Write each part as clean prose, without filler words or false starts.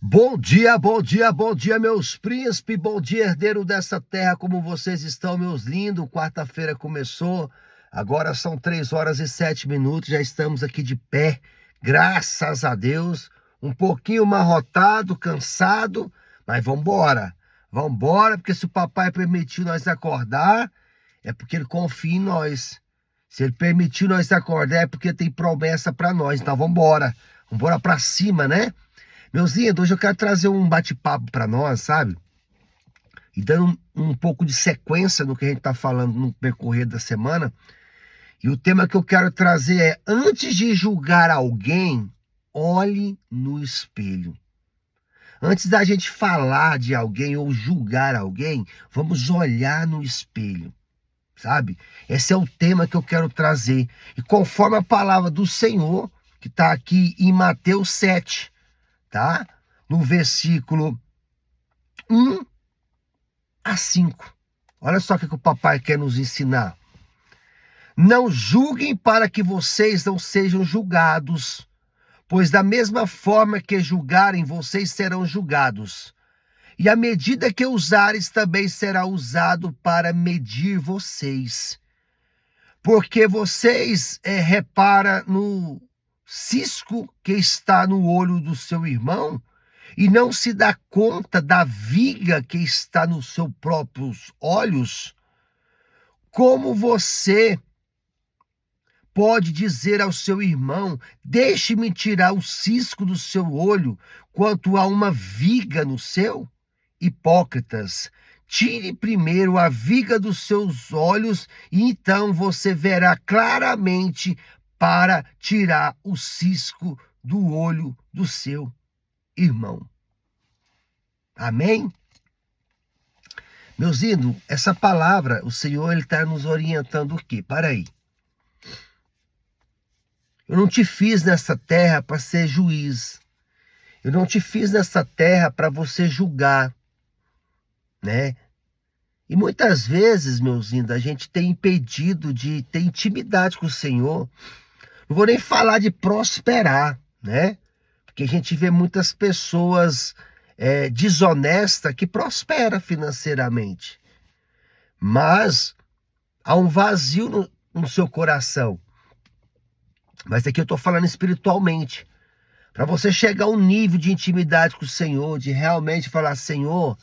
Bom dia, bom dia, bom dia, meus príncipes, bom dia, herdeiro dessa terra, como vocês estão, meus lindos? Quarta-feira começou, agora são 3 horas e 7 minutos, já estamos aqui de pé, graças a Deus, um pouquinho amarrotado, cansado, mas vambora, porque se o papai permitiu nós acordar, é porque ele confia em nós. Se ele permitiu nós acordar, é porque tem promessa para nós, então vambora pra cima, né? Meus lindos, hoje eu quero trazer um bate-papo para nós, sabe? E dando um pouco de sequência no que a gente tá falando no percorrer da semana. E o tema que eu quero trazer é: antes de julgar alguém, olhe no espelho. Antes da gente falar de alguém ou julgar alguém, vamos olhar no espelho, sabe? Esse é o tema que eu quero trazer. E conforme a palavra do Senhor, que está aqui em Mateus 7, tá? No versículo 1 a 5. Olha só o que o papai quer nos ensinar. Não julguem para que vocês não sejam julgados, pois da mesma forma que julgarem, vocês serão julgados. E a medida que usares também será usado para medir vocês. Porque vocês repara no cisco que está no olho do seu irmão, e não se dá conta da viga que está nos seus próprios olhos? Como você pode dizer ao seu irmão: deixe-me tirar o cisco do seu olho, quanto há uma viga no seu? Hipócritas, tire primeiro a viga dos seus olhos, e então você verá claramente para tirar o cisco do olho do seu irmão. Amém? Meus lindos, essa palavra, o Senhor, ele está nos orientando o quê? Para aí. Eu não te fiz nessa terra para ser juiz. Eu não te fiz nessa terra para você julgar, né? E muitas vezes, meus lindos, a gente tem impedido de ter intimidade com o Senhor. Não vou nem falar de prosperar, né? Porque a gente vê muitas pessoas desonestas que prosperam financeiramente. Mas há um vazio no seu coração. Mas aqui eu estou falando espiritualmente. Para você chegar a um nível de intimidade com o Senhor, de realmente falar: Senhor,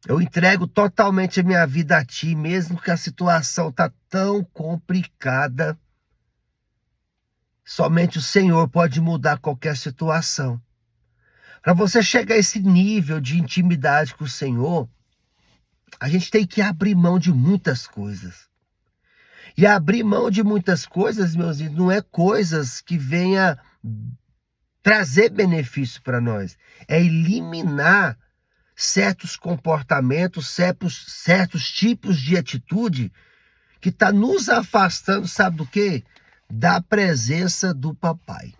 eu entrego totalmente a minha vida a Ti, mesmo que a situação está tão complicada. Somente o Senhor pode mudar qualquer situação. Para você chegar a esse nível de intimidade com o Senhor, a gente tem que abrir mão de muitas coisas. E abrir mão de muitas coisas, meus irmãos, não é coisas que venha trazer benefício para nós. É eliminar certos comportamentos, certos tipos de atitude que está nos afastando, sabe do quê? Da presença do papai.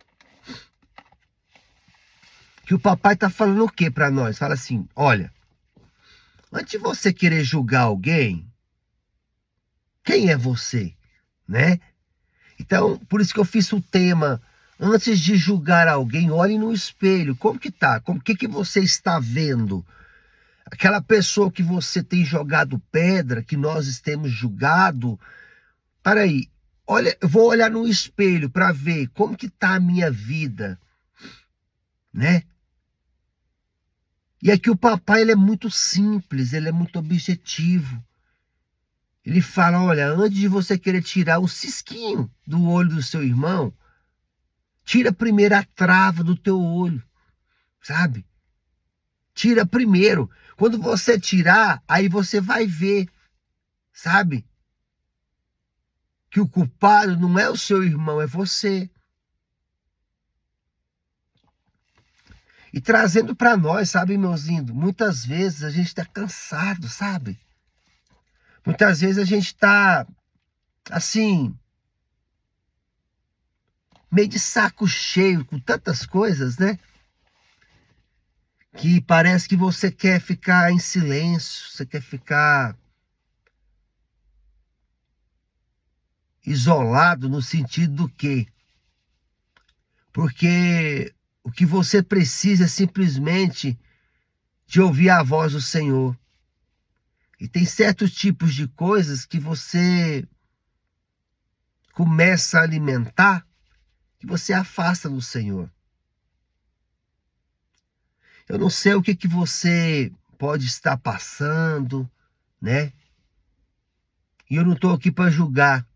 Que o papai está falando o quê para nós? Fala assim: olha, antes de você querer julgar alguém, quem é você, né? Então, por isso que eu fiz o tema: antes de julgar alguém, olhe no espelho. Como que tá? O que você está vendo? Aquela pessoa que você tem jogado pedra, que nós temos julgado. Para aí, olha, eu vou olhar no espelho para ver como que tá a minha vida, né? E aqui o papai, ele é muito simples, ele é muito objetivo. Ele fala: olha, antes de você querer tirar o cisquinho do olho do seu irmão, tira primeiro a trava do teu olho, sabe? Tira primeiro. Quando você tirar, aí você vai ver, sabe? Que o culpado não é o seu irmão, é você. E trazendo para nós, sabe, meus lindos, muitas vezes a gente está cansado, sabe? Muitas vezes a gente está, assim, meio de saco cheio com tantas coisas, né? Que parece que você quer ficar em silêncio, você quer ficar isolado no sentido do quê? Porque O que você precisa é simplesmente de ouvir a voz do Senhor. E tem certos tipos de coisas que você começa a alimentar, que você afasta do Senhor. Eu não sei o que você pode estar passando, né? E eu não estou aqui para julgar.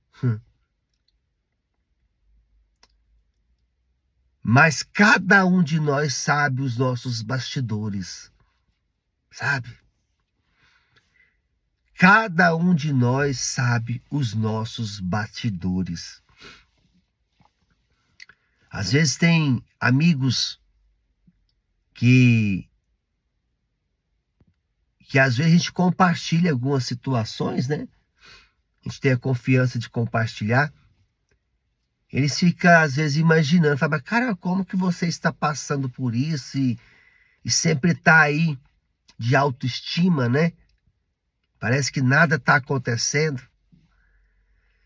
Mas cada um de nós sabe os nossos bastidores, sabe? Cada um de nós sabe os nossos bastidores. Às vezes tem amigos que às vezes a gente compartilha algumas situações, né? A gente tem a confiança de compartilhar. Eles ficam, às vezes, imaginando, falam, mas, cara, como que você está passando por isso e sempre está aí de autoestima, né? Parece que nada está acontecendo.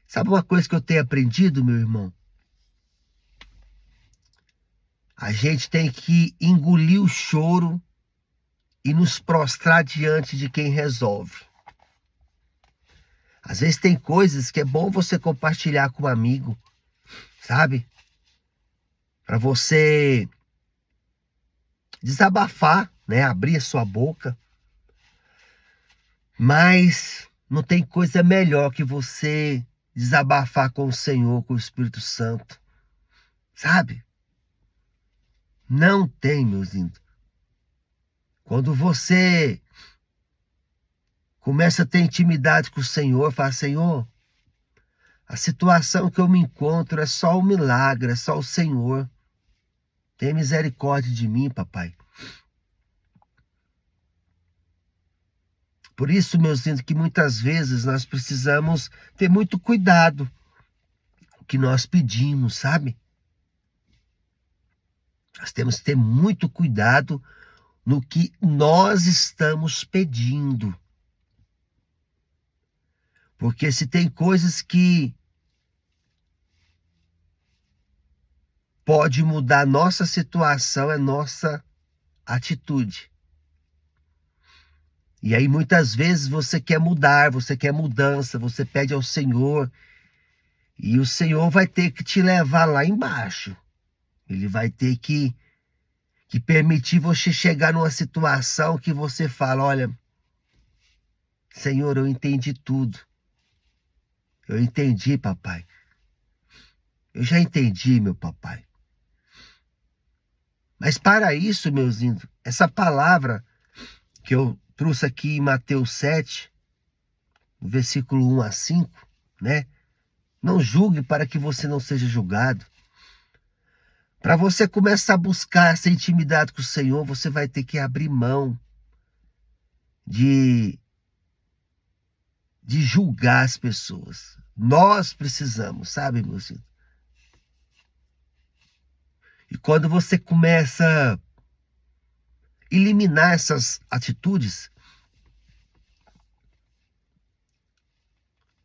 Sabe uma coisa que eu tenho aprendido, meu irmão? A gente tem que engolir o choro e nos prostrar diante de quem resolve. Às vezes tem coisas que é bom você compartilhar com um amigo, sabe? Para você desabafar, né? Abrir a sua boca. Mas não tem coisa melhor que você desabafar com o Senhor, com o Espírito Santo, sabe? Não tem, meus lindos. Quando você começa a ter intimidade com o Senhor, fala, Senhor, a situação que eu me encontro é só um milagre, é só o Senhor. Tem misericórdia de mim, papai. Por isso, meus lindos, que muitas vezes nós precisamos ter muito cuidado com o que nós pedimos, sabe? Nós temos que ter muito cuidado no que nós estamos pedindo. Porque se tem coisas que pode mudar nossa situação, é nossa atitude. E aí muitas vezes você quer mudar, você quer mudança, você pede ao Senhor, e o Senhor vai ter que te levar lá embaixo. Ele vai ter que permitir você chegar numa situação que você fala, olha, Senhor, eu entendi tudo. Eu entendi, papai. Eu já entendi, meu papai. Mas para isso, meus lindos, essa palavra que eu trouxe aqui em Mateus 7, no versículo 1 a 5, né? Não julgue para que você não seja julgado. Para você começar a buscar essa intimidade com o Senhor, você vai ter que abrir mão de julgar as pessoas. Nós precisamos, sabe, meus filhos? E quando você começa a eliminar essas atitudes,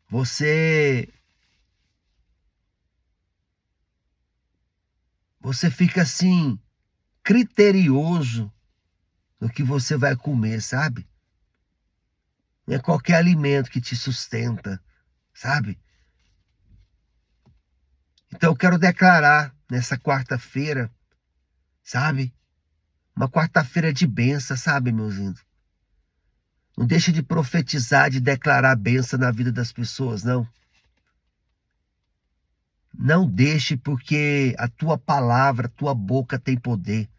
você fica assim, criterioso no que você vai comer, sabe? Não é qualquer alimento que te sustenta, sabe? Então eu quero declarar nessa quarta-feira, sabe? Uma quarta-feira de bênção, sabe, meus lindos? Não deixe de profetizar, de declarar bênção na vida das pessoas, não. Não deixe, porque a tua palavra, a tua boca tem poder.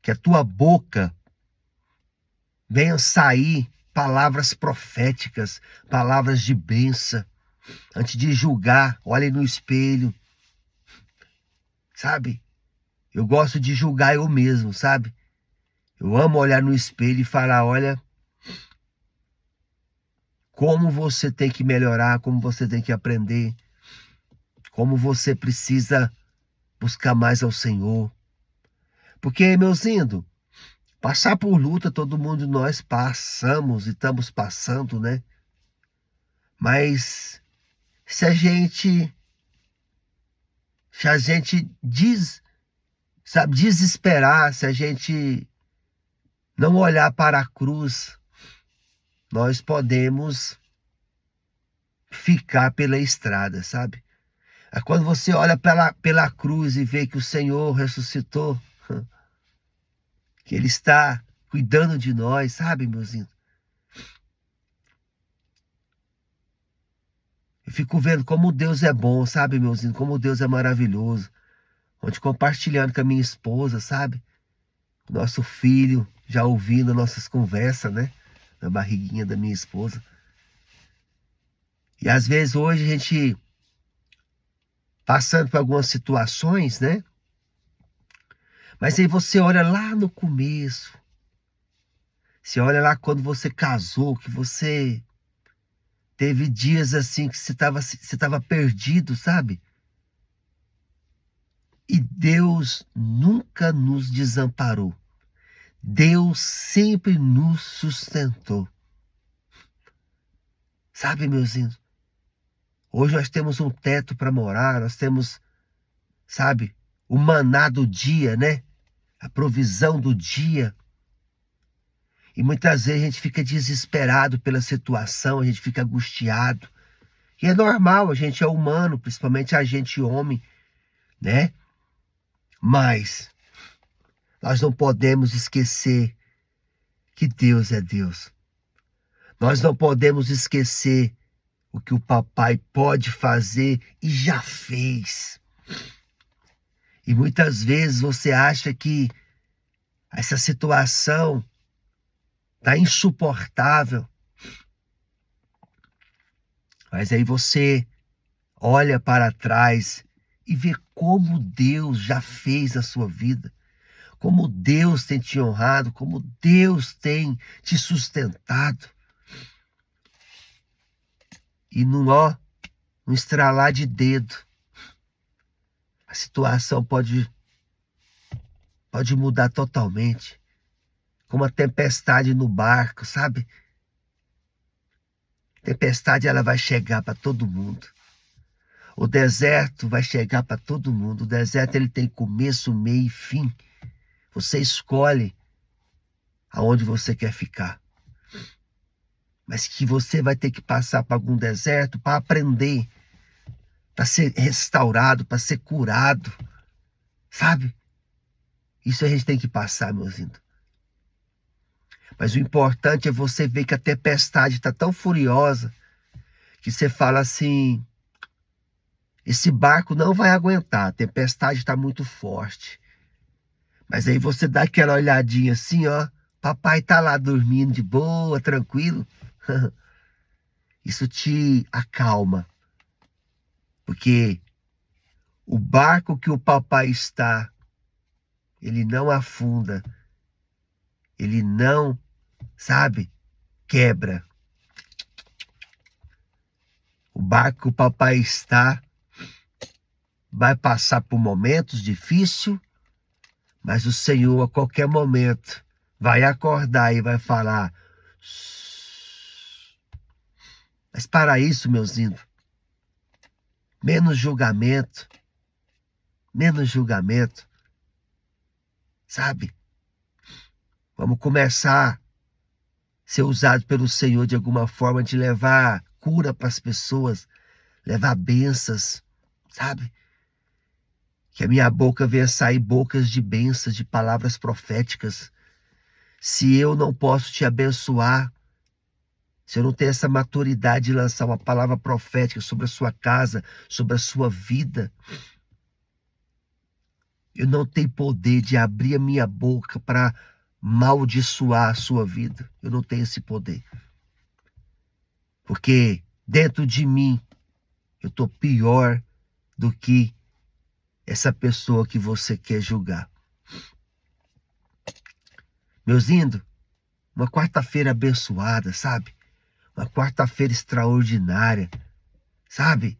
Que a tua boca venham sair palavras proféticas, palavras de bênção. Antes de julgar, olhe no espelho, sabe? Eu gosto de julgar eu mesmo, sabe? Eu amo olhar no espelho e falar, olha, como você tem que melhorar, como você tem que aprender, como você precisa buscar mais ao Senhor. Porque, meus lindos, passar por luta, todo mundo nós passamos e estamos passando, né? Mas se a gente sabe, desesperar se a gente não olhar para a cruz. Nós podemos ficar pela estrada, sabe? É quando você olha pela cruz e vê que o Senhor ressuscitou, que Ele está cuidando de nós, sabe, meuzinho? Eu fico vendo como Deus é bom, sabe, meuzinho? Como Deus é maravilhoso. Onde compartilhando com a minha esposa, sabe? Nosso filho, já ouvindo nossas conversas, né? Na barriguinha da minha esposa. E às vezes hoje a gente passando por algumas situações, né? Mas aí você olha lá no começo. Você olha lá quando você casou, que você teve dias assim que você estava perdido, sabe? E Deus nunca nos desamparou. Deus sempre nos sustentou. Sabe, meus irmãos? Hoje nós temos um teto para morar, nós temos, sabe, o maná do dia, né? A provisão do dia. E muitas vezes a gente fica desesperado pela situação, a gente fica angustiado. E é normal, a gente é humano, principalmente a gente homem, né? Mas nós não podemos esquecer que Deus é Deus. Nós não podemos esquecer o que o papai pode fazer e já fez. E muitas vezes você acha que essa situação está insuportável. Mas aí você olha para trás e vê como Deus já fez a sua vida. Como Deus tem te honrado, como Deus tem te sustentado. E num estralar de dedo, a situação pode mudar totalmente. Como a tempestade no barco, sabe? Tempestade ela vai chegar para todo mundo. O deserto vai chegar para todo mundo. O deserto ele tem começo, meio e fim. Você escolhe aonde você quer ficar. Mas que você vai ter que passar por algum deserto para aprender, para ser restaurado, para ser curado. Sabe? Isso a gente tem que passar, meus lindos. Mas o importante é você ver que a tempestade está tão furiosa que você fala assim, esse barco não vai aguentar, a tempestade está muito forte. Mas aí você dá aquela olhadinha assim, ó, papai tá lá dormindo de boa, tranquilo. Isso te acalma. Porque o barco que o papai está, ele não afunda. Ele não, sabe, quebra. O barco que o papai está vai passar por momentos difíceis, mas o Senhor a qualquer momento vai acordar e vai falar. Mas para isso, meus lindos, menos julgamento, sabe? Vamos começar a ser usado pelo Senhor de alguma forma, de levar cura para as pessoas, levar bênçãos, sabe? Que a minha boca venha sair bocas de bênçãos, de palavras proféticas. Se eu não posso te abençoar, se eu não tenho essa maturidade de lançar uma palavra profética sobre a sua casa, sobre a sua vida, eu não tenho poder de abrir a minha boca para maldiçoar a sua vida. Eu não tenho esse poder. Porque dentro de mim, eu estou pior do que essa pessoa que você quer julgar. Meus lindos, uma quarta-feira abençoada, sabe? Uma quarta-feira extraordinária, sabe?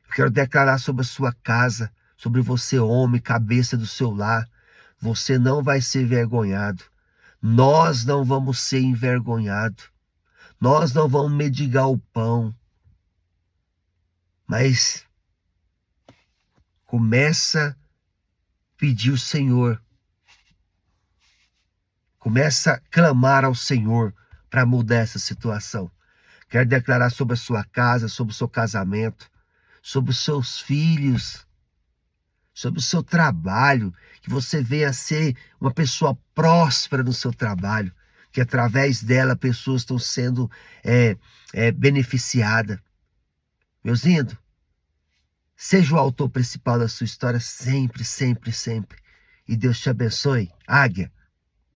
Eu quero declarar sobre a sua casa, sobre você, homem, cabeça do seu lar. Você não vai ser envergonhado. Nós não vamos ser envergonhados. Nós não vamos mendigar o pão. Mas começa pedir ao Senhor. Começa a clamar ao Senhor para mudar essa situação. Quero declarar sobre a sua casa, sobre o seu casamento, sobre os seus filhos, sobre o seu trabalho, que você venha a ser uma pessoa próspera no seu trabalho, que através dela pessoas estão sendo beneficiadas. Meus lindos, seja o autor principal da sua história sempre, sempre, sempre. E Deus te abençoe. Águia.